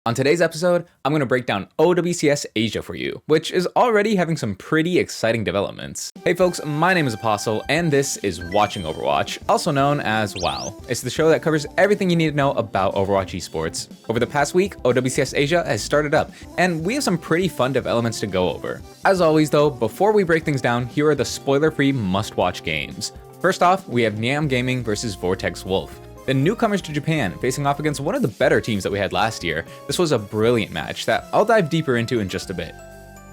On today's episode, I'm going to break down OWCS Asia for you, which is already having some pretty exciting developments. Hey folks, my name is Apostle, and this is Watching Overwatch, also known as WoW. It's the show that covers everything you need to know about Overwatch Esports. Over the past week, OWCS Asia has started up, and we have some pretty fun developments to go over. As always though, before we break things down, here are the spoiler-free must-watch games. First off, we have Niam Gaming versus Vortex Wolf. The newcomers to Japan facing off against one of the better teams that we had last year. This was a brilliant match that I'll dive deeper into in just a bit.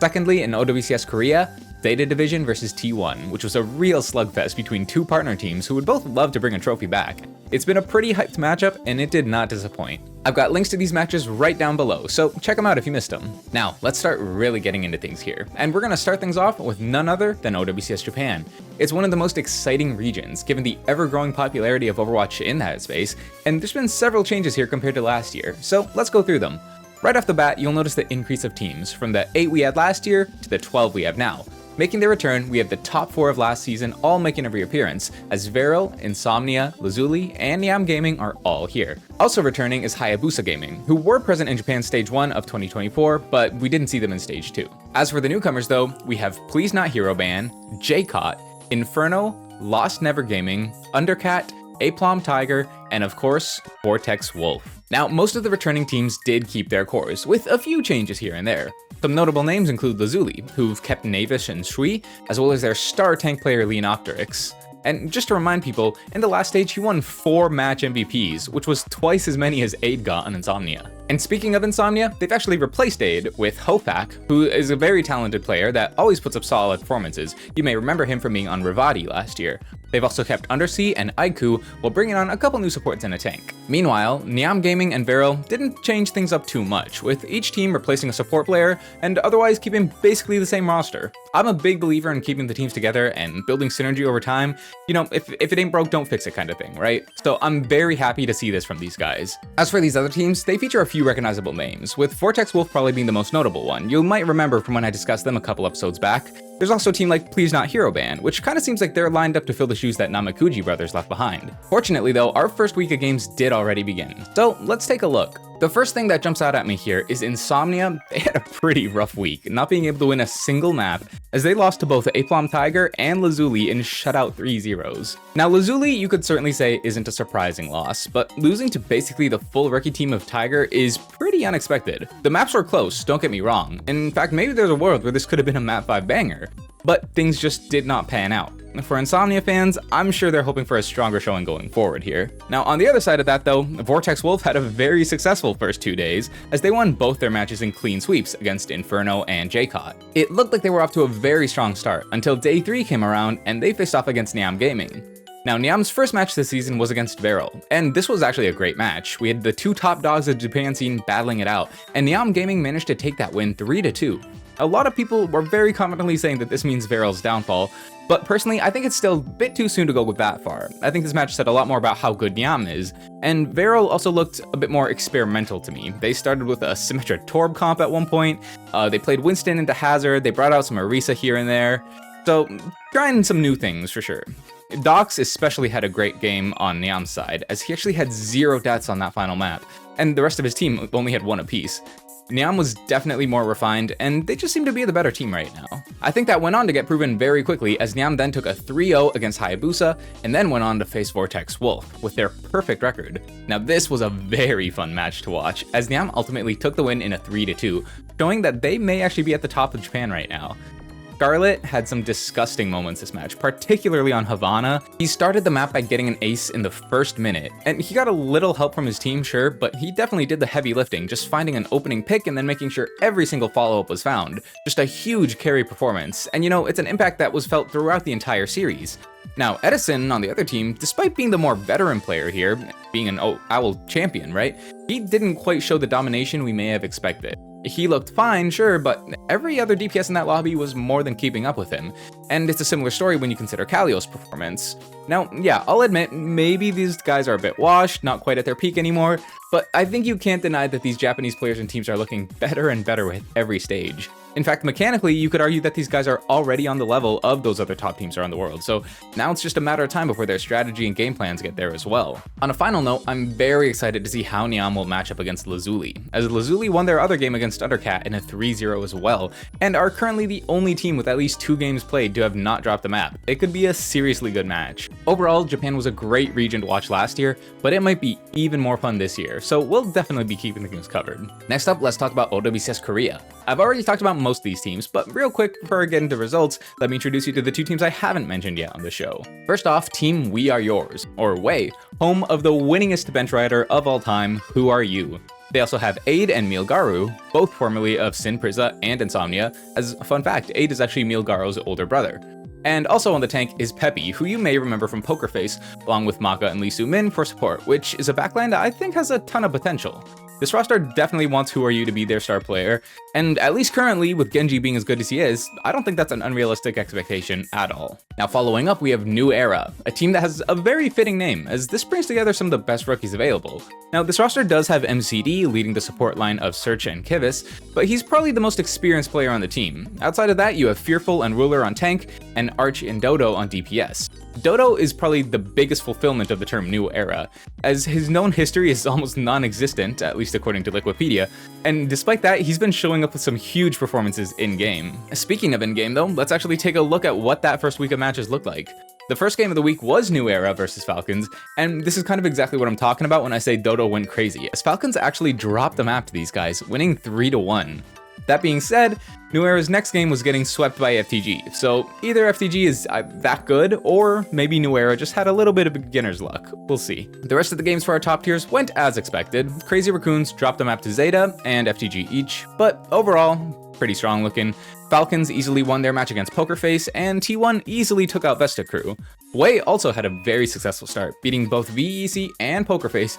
Secondly, in OWCS Korea, Data Division versus T1, which was a real slugfest between two partner teams who would both love to bring a trophy back. It's been a pretty hyped matchup, and it did not disappoint. I've got links to these matches right down below, so check them out if you missed them. Now, let's start really getting into things here, and we're gonna start things off with none other than OWCS Japan. It's one of the most exciting regions, given the ever-growing popularity of Overwatch in that space, and there's been several changes here compared to last year, so let's go through them. Right off the bat, you'll notice the increase of teams, from the 8 we had last year to the 12 we have now. Making their return, we have the top 4 of last season all making every appearance, as Viral, Insomnia, Lazuli, and Niam Gaming are all here. Also returning is Hayabusa Gaming, who were present in Japan Stage 1 of 2024, but we didn't see them in Stage 2. As for the newcomers though, we have Please Not Hero Ban, J-Cot, Inferno, Lost Never Gaming, Undercat, Aplom Tiger, and of course, Vortex Wolf. Now, most of the returning teams did keep their cores, with a few changes here and there. Some notable names include Lazuli, who've kept Navish and Shui, as well as their star tank player Leonopteryx. And just to remind people, in the last stage he won 4 match MVPs, which was twice as many as Aid got on Insomnia. And speaking of Insomnia, they've actually replaced Aid with Hofak, who is a very talented player that always puts up solid performances. You may remember him from being on Rivati last year. They've also kept Undersea and Aiku while bringing on a couple new supports and a tank. Meanwhile, Niam Gaming and Viral didn't change things up too much, with each team replacing a support player and otherwise keeping basically the same roster. I'm a big believer in keeping the teams together and building synergy over time. You know, if it ain't broke, don't fix it kind of thing, right? So I'm very happy to see this from these guys. As for these other teams, they feature a few recognizable names, with Vortex Wolf probably being the most notable one. You might remember from when I discussed them a couple episodes back. There's also a team like Please Not Hero Ban, which kind of seems like they're lined up to fill the shoes that Namakuji brothers left behind. Fortunately though, our first week of games did already begin, so let's take a look. The first thing that jumps out at me here is Insomnia. They had a pretty rough week, not being able to win a single map, as they lost to both Aplom Tiger and Lazuli in shutout 3-0s. Now Lazuli, you could certainly say isn't a surprising loss, but losing to basically the full rookie team of Tiger is pretty unexpected. The maps were close, don't get me wrong. In fact, maybe there's a world where this could have been a map 5 banger, but things just did not pan out. For Insomnia fans, I'm sure they're hoping for a stronger showing going forward here. Now, on the other side of that though, Vortex Wolf had a very successful first 2 days, as they won both their matches in clean sweeps against Inferno and J-Cot. It looked like they were off to a very strong start, until day 3 came around and they faced off against Niam Gaming. Now, Niam's first match this season was against Viral, and this was actually a great match. We had the 2 top dogs of the Japan scene battling it out, and Niam Gaming managed to take that win 3-2. A lot of people were very confidently saying that this means Viral's downfall, but personally, I think it's still a bit too soon to go with that far. I think this match said a lot more about how good Niam is, and Viral also looked a bit more experimental to me. They started with a Symmetra Torb comp at one point, they played Winston into Hazard, they brought out some Orisa here and there, so trying some new things for sure. Dox especially had a great game on Niam's side, as he actually had 0 deaths on that final map, and the rest of his team only had 1 apiece. Niam was definitely more refined, and they just seem to be the better team right now. I think that went on to get proven very quickly, as Niam then took a 3-0 against Hayabusa, and then went on to face Vortex Wolf, with their perfect record. Now this was a very fun match to watch, as Niam ultimately took the win in a 3-2, showing that they may actually be at the top of Japan right now. Scarlet had some disgusting moments this match, particularly on Havana. He started the map by getting an ace in the first minute, and he got a little help from his team, sure, but he definitely did the heavy lifting, just finding an opening pick and then making sure every single follow-up was found. Just a huge carry performance, and you know, it's an impact that was felt throughout the entire series. Now, Edison on the other team, despite being the more veteran player here, being an OWL champion, right? He didn't quite show the domination we may have expected. He looked fine, sure, but every other DPS in that lobby was more than keeping up with him. And it's a similar story when you consider Kalio's performance. Now, yeah, I'll admit, maybe these guys are a bit washed, not quite at their peak anymore, but I think you can't deny that these Japanese players and teams are looking better and better with every stage. In fact, mechanically, you could argue that these guys are already on the level of those other top teams around the world, so now it's just a matter of time before their strategy and game plans get there as well. On a final note, I'm very excited to see how Niam will match up against Lazuli, as Lazuli won their other game against Undercat in a 3-0 as well, and are currently the only team with at least 2 games played to have not dropped the map. It could be a seriously good match. Overall, Japan was a great region to watch last year, but it might be even more fun this year, so we'll definitely be keeping things covered. Next up, let's talk about OWCS Korea. I've already talked about most of these teams, but real quick before I get into results, let me introduce you to the 2 teams I haven't mentioned yet on the show. First off, Team We Are Yours, or WEI, home of the winningest bench rider of all time, Who Are You? They also have Aid and Milgaru, both formerly of Sin Priza and Insomnia. As a fun fact, Aid is actually Milgaru's older brother. And also on the tank is Peppy, who you may remember from Poker Face, along with Maka and Lee Soo-min for support, which is a backline that I think has a ton of potential. This roster definitely wants Who Are You to be their star player, and at least currently, with Genji being as good as he is, I don't think that's an unrealistic expectation at all. Now following up, we have New Era, a team that has a very fitting name, as this brings together some of the best rookies available. Now this roster does have MCD leading the support line of Search and Kivis, but he's probably the most experienced player on the team. Outside of that, you have Fearful and Ruler on tank, and Arch and Dodo on DPS. Dodo is probably the biggest fulfillment of the term New Era, as his known history is almost non-existent, at least according to Liquipedia, and despite that, he's been showing up with some huge performances in-game. Speaking of in-game though, let's actually take a look at what that first week of matches looked like. The first game of the week was New Era versus Falcons, and this is kind of exactly what I'm talking about when I say Dodo went crazy, as Falcons actually dropped the map to these guys, winning 3-1. That being said, New Era's next game was getting swept by FTG, so either FTG is that good, or maybe New Era just had a little bit of beginner's luck. We'll see. The rest of the games for our top tiers went as expected. Crazy Raccoons dropped the map to Zeta and FTG each, but overall, pretty strong looking. Falcons easily won their match against Poker Face, and T1 easily took out Vesta Crew. WEI also had a very successful start, beating both VEC and Poker Face,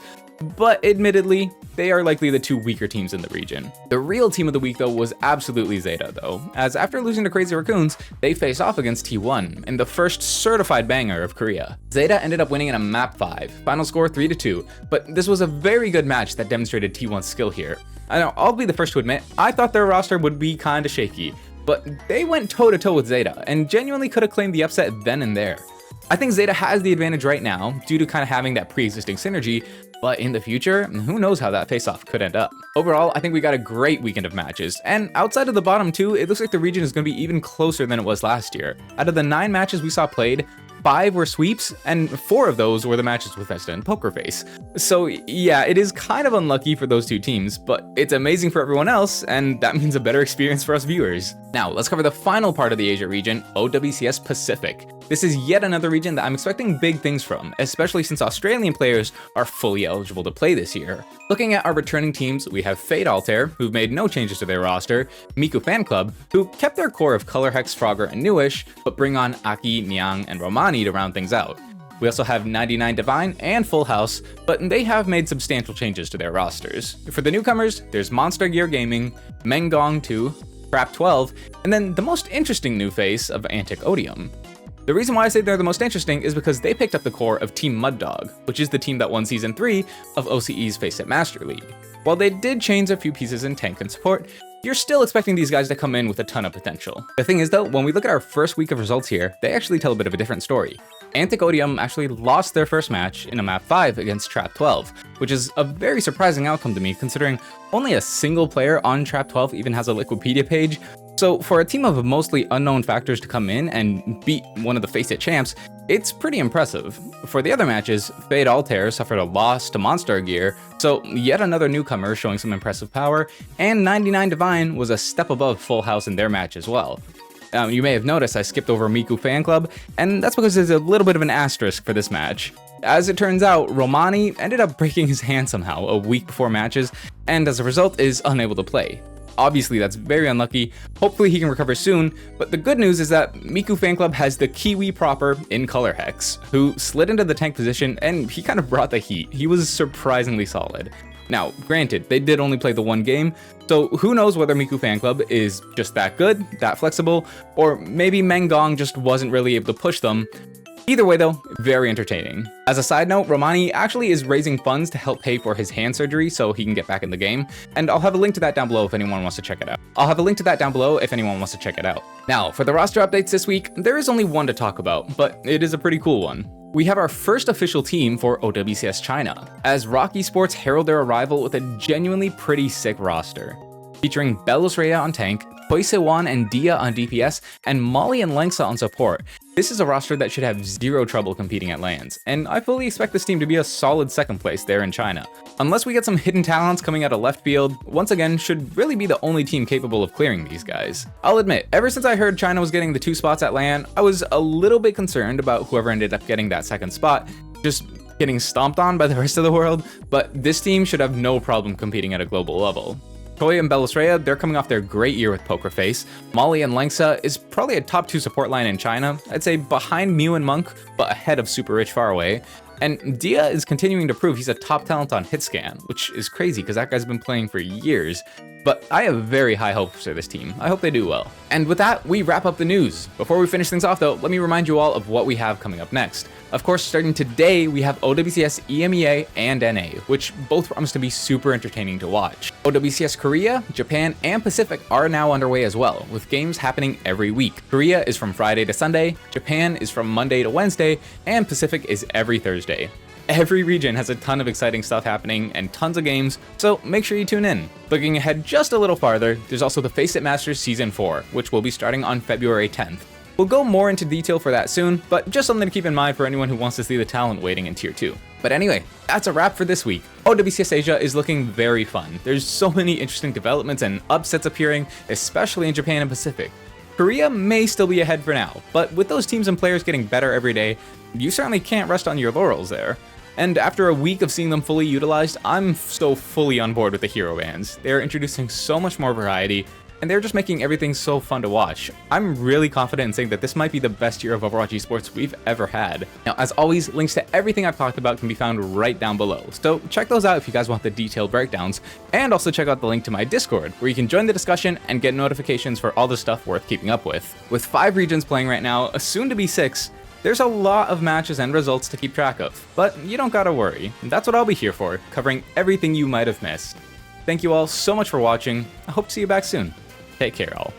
but admittedly, they are likely the 2 weaker teams in the region. The real team of the week though was absolutely Zeta though, as after losing to Crazy Raccoons, they faced off against T1 in the first certified banger of Korea. Zeta ended up winning in a map 5, final score 3-2, but this was a very good match that demonstrated T1's skill here. I know, I'll be the first to admit, I thought their roster would be kinda shaky, but they went toe-to-toe with Zeta and genuinely could have claimed the upset then and there. I think Zeta has the advantage right now due to kind of having that pre-existing synergy, but in the future, who knows how that face-off could end up. Overall, I think we got a great weekend of matches, and outside of the bottom 2, it looks like the region is going to be even closer than it was last year. Out of the 9 matches we saw played, 5 were sweeps, and 4 of those were the matches with Vesta and Poker Face. So yeah, it is kind of unlucky for those 2 teams, but it's amazing for everyone else, and that means a better experience for us viewers. Now, let's cover the final part of the Asia region, OWCS Pacific. This is yet another region that I'm expecting big things from, especially since Australian players are fully eligible to play this year. Looking at our returning teams, we have Fade Altair, who've made no changes to their roster, Miku Fan Club, who kept their core of Color Hex, Frogger, and Newish, but bring on Aki, Nyang, and Romani to round things out. We also have 99 Divine and Full House, but they have made substantial changes to their rosters. For the newcomers, there's Monster Gear Gaming, Mengong 2, Trap 12, and then the most interesting new face of Antic Odium. The reason why I say they're the most interesting is because they picked up the core of Team Muddog, which is the team that won Season 3 of OCE's Face It Master League. While they did change a few pieces in tank and support, you're still expecting these guys to come in with a ton of potential. The thing is though, when we look at our first week of results here, they actually tell a bit of a different story. Antic Odium actually lost their first match in a map 5 against Trap 12, which is a very surprising outcome to me considering only a single player on Trap 12 even has a Liquipedia page. So for a team of mostly unknown factors to come in and beat one of the Face It champs, it's pretty impressive. For the other matches, Fade Altair suffered a loss to Monster Gear, so yet another newcomer showing some impressive power, and 99 Divine was a step above Full House in their match as well. You may have noticed I skipped over Miku Fan Club, and that's because there's a little bit of an asterisk for this match. As it turns out, Romani ended up breaking his hand somehow a week before matches, and as a result is unable to play. Obviously, that's very unlucky. Hopefully he can recover soon, but the good news is that Miku Fan Club has the Kiwi proper in Color Hex, who slid into the tank position and he kind of brought the heat. He was surprisingly solid. Now, granted, they did only play the one game, so who knows whether Miku Fan Club is just that good, that flexible, or maybe Mengong just wasn't really able to push them. Either way though, very entertaining. As a side note, Romani actually is raising funds to help pay for his hand surgery so he can get back in the game, and I'll have a link to that down below if anyone wants to check it out. Now, for the roster updates this week, there is only one to talk about, but it is a pretty cool one. We have our first official team for OWCS China, as OWCS Esports herald their arrival with a genuinely pretty sick roster, featuring Belos Rhea on tank, Hoi Se-won and Dia on DPS, and Molly and Langsa on support. This is a roster that should have zero trouble competing at LANs, and I fully expect this team to be a solid second place there in China. Unless we get some hidden talents coming out of left field, once again should really be the only team capable of clearing these guys. I'll admit, ever since I heard China was getting the 2 spots at LAN, I was a little bit concerned about whoever ended up getting that second spot, just getting stomped on by the rest of the world, but this team should have no problem competing at a global level. Choi and Belos Rhea, they're coming off their great year with Poker Face. Molly and Langsa is probably a top 2 support line in China, I'd say behind Mew and Monk, but ahead of Super Rich Faraway. And Dia is continuing to prove he's a top talent on Hitscan, which is crazy because that guy's been playing for years. But I have very high hopes for this team. I hope they do well. And with that, we wrap up the news. Before we finish things off though, let me remind you all of what we have coming up next. Of course, starting today, we have OWCS EMEA and NA, which both promise to be super entertaining to watch. OWCS Korea, Japan, and Pacific are now underway as well, with games happening every week. Korea is from Friday to Sunday, Japan is from Monday to Wednesday, and Pacific is every Thursday. Every region has a ton of exciting stuff happening and tons of games, so make sure you tune in. Looking ahead just a little farther, there's also the Face It Masters Season 4, which will be starting on February 10th. We'll go more into detail for that soon, but just something to keep in mind for anyone who wants to see the talent waiting in Tier 2. But anyway, that's a wrap for this week. OWCS Asia is looking very fun. There's so many interesting developments and upsets appearing, especially in Japan and Pacific. Korea may still be ahead for now, but with those teams and players getting better every day, you certainly can't rest on your laurels there. And after a week of seeing them fully utilized, I'm so fully on board with the hero bans. They're introducing so much more variety, and they're just making everything so fun to watch. I'm really confident in saying that this might be the best year of Overwatch Esports we've ever had. Now, as always, links to everything I've talked about can be found right down below, so check those out if you guys want the detailed breakdowns, and also check out the link to my Discord, where you can join the discussion and get notifications for all the stuff worth keeping up with. With 5 regions playing right now, soon to be 6, there's a lot of matches and results to keep track of, but you don't gotta worry. That's what I'll be here for, covering everything you might have missed. Thank you all so much for watching. I hope to see you back soon. Take care, all.